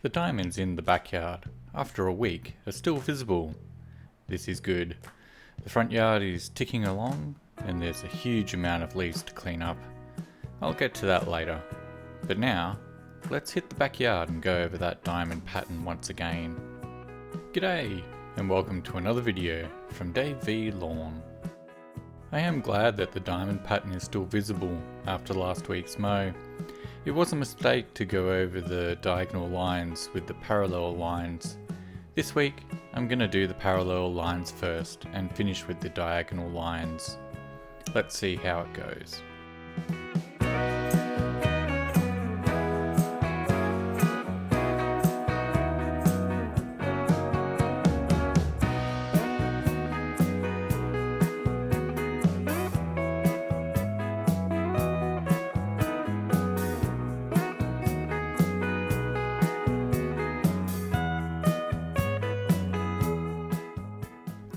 The diamonds in the backyard, after a week, are still visible. This is good. The front yard is ticking along, and there's a huge amount of leaves to clean up. I'll get to that later. But now, let's hit the backyard and go over that diamond pattern once again. G'day, and welcome to another video from Dave V Lawn. I am glad that the diamond pattern is still visible after last week's mow. It was a mistake to go over the diagonal lines with the parallel lines. This week, I'm going to do the parallel lines first and finish with the diagonal lines. Let's see how it goes.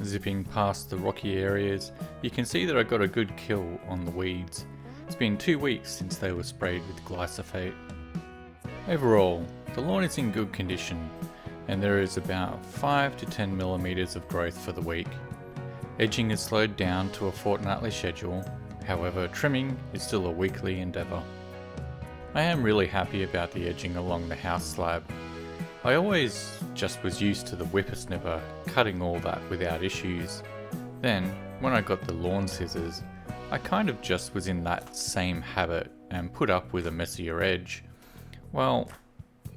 Zipping past the rocky areas, you can see that I got a good kill on the weeds. It's been 2 weeks since they were sprayed with glyphosate. Overall, the lawn is in good condition, and there is about 5 to 10 millimeters of growth for the week. Edging is slowed down to a fortnightly schedule, however trimming is still a weekly endeavour. I am really happy about the edging along the house slab. I always just was used to the whippersnipper cutting all that without issues. Then, when I got the lawn scissors, I kind of just was in that same habit and put up with a messier edge. Well,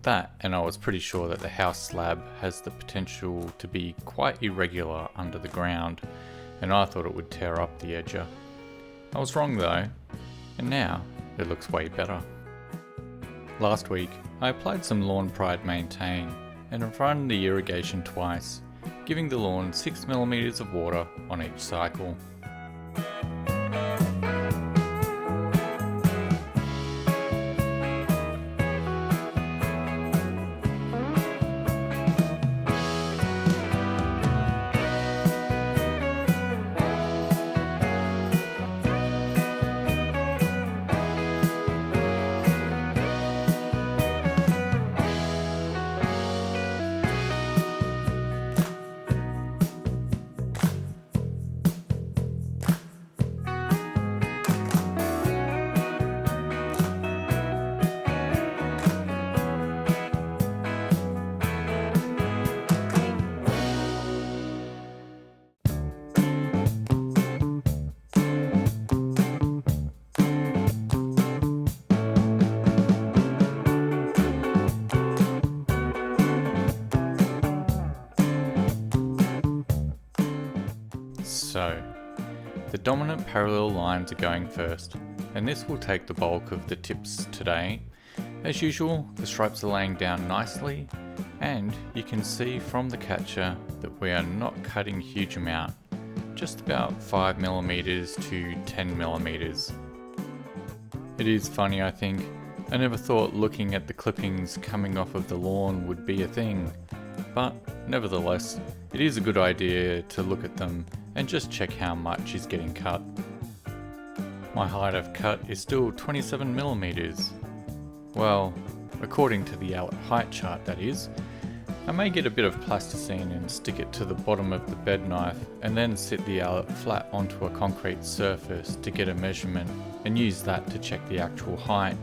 that, and I was pretty sure that the house slab has the potential to be quite irregular under the ground, and I thought it would tear up the edger. I was wrong though, and now it looks way better. Last week, I applied some Lawn Pride Maintain and run the irrigation twice, giving the lawn 6 millimeters of water on each cycle. So, the dominant parallel lines are going first, and this will take the bulk of the tips today. As usual, the stripes are laying down nicely, and you can see from the catcher that we are not cutting a huge amount, just about 5 millimeters to 10 millimeters. It is funny, I think. I never thought looking at the clippings coming off of the lawn would be a thing, but nevertheless, it is a good idea to look at them and just check how much is getting cut. My height of cut is still 27 millimeters. Well, according to the Allett height chart that is. I may get a bit of plasticine and stick it to the bottom of the bed knife and then sit the Allett flat onto a concrete surface to get a measurement and use that to check the actual height.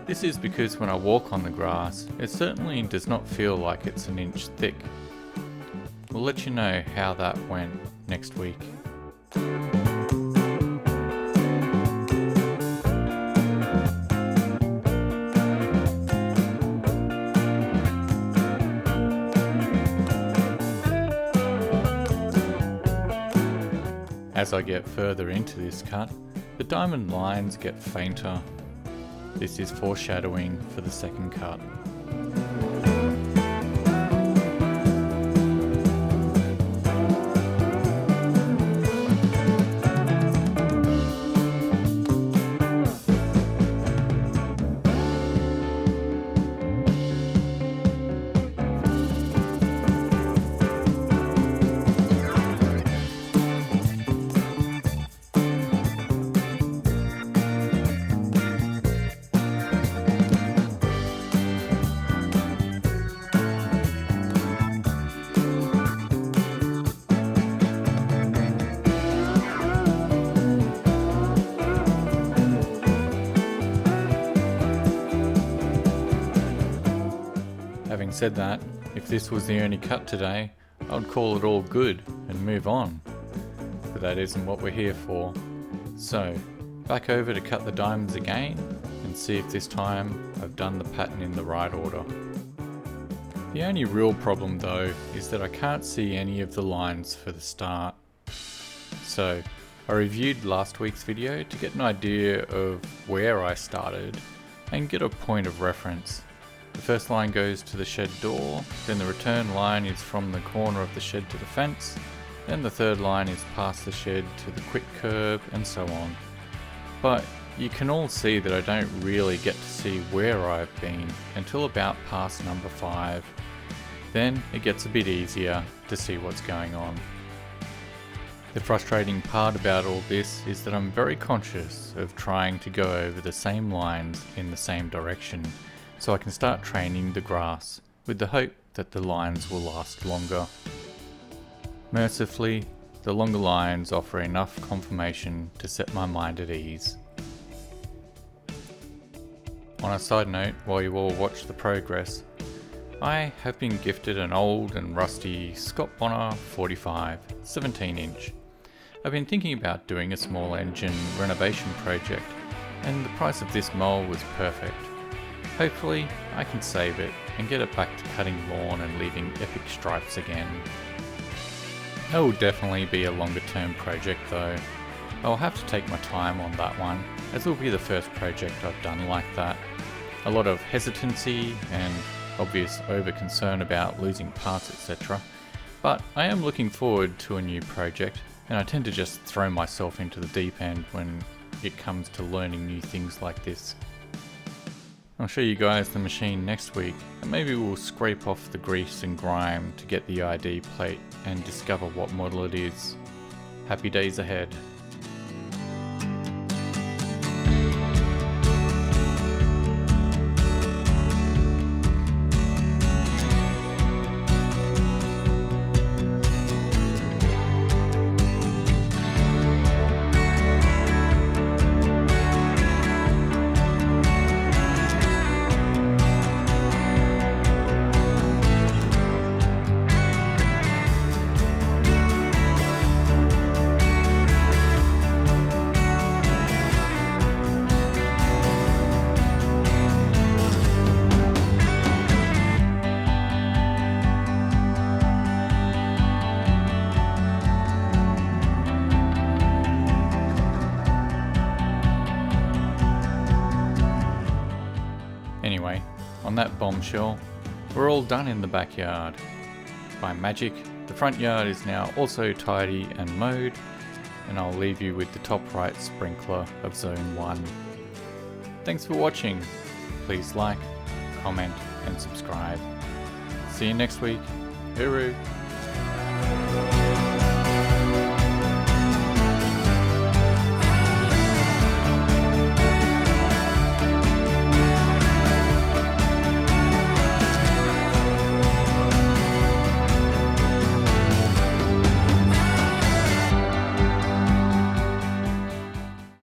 This is because when I walk on the grass, it certainly does not feel like it's an inch thick. We'll let you know how that went next week. As I get further into this cut, the diamond lines get fainter. This is foreshadowing for the second cut. Having said that, if this was the only cut today, I'd call it all good and move on. But that isn't what we're here for. So, back over to cut the diamonds again and see if this time I've done the pattern in the right order. The only real problem though is that I can't see any of the lines for the start. So, I reviewed last week's video to get an idea of where I started and get a point of reference. The first line goes to the shed door, then the return line is from the corner of the shed to the fence, then the third line is past the shed to the quick curb, and so on. But you can all see that I don't really get to see where I've been until about past number 5. Then it gets a bit easier to see what's going on. The frustrating part about all this is that I'm very conscious of trying to go over the same lines in the same direction, so I can start training the grass with the hope that the lines will last longer. Mercifully, the longer lines offer enough confirmation to set my mind at ease. On a side note, while you all watch the progress, I have been gifted an old and rusty Scott Bonner 45 17-inch. I've been thinking about doing a small engine renovation project, and the price of this mower was perfect. Hopefully, I can save it and get it back to cutting lawn and leaving epic stripes again. That will definitely be a longer term project though. I'll have to take my time on that one, as it will be the first project I've done like that. A lot of hesitancy and obvious over concern about losing parts, etc. But I am looking forward to a new project, and I tend to just throw myself into the deep end when it comes to learning new things like this. I'll show you guys the machine next week, and maybe we'll scrape off the grease and grime to get the ID plate and discover what model it is. Happy days ahead. Anyway, on that bombshell, we're all done in the backyard. By magic, the front yard is now also tidy and mowed, and I'll leave you with the top right sprinkler of Zone 1. Thanks for watching. Please like, comment and subscribe. See you next week. Hooroo!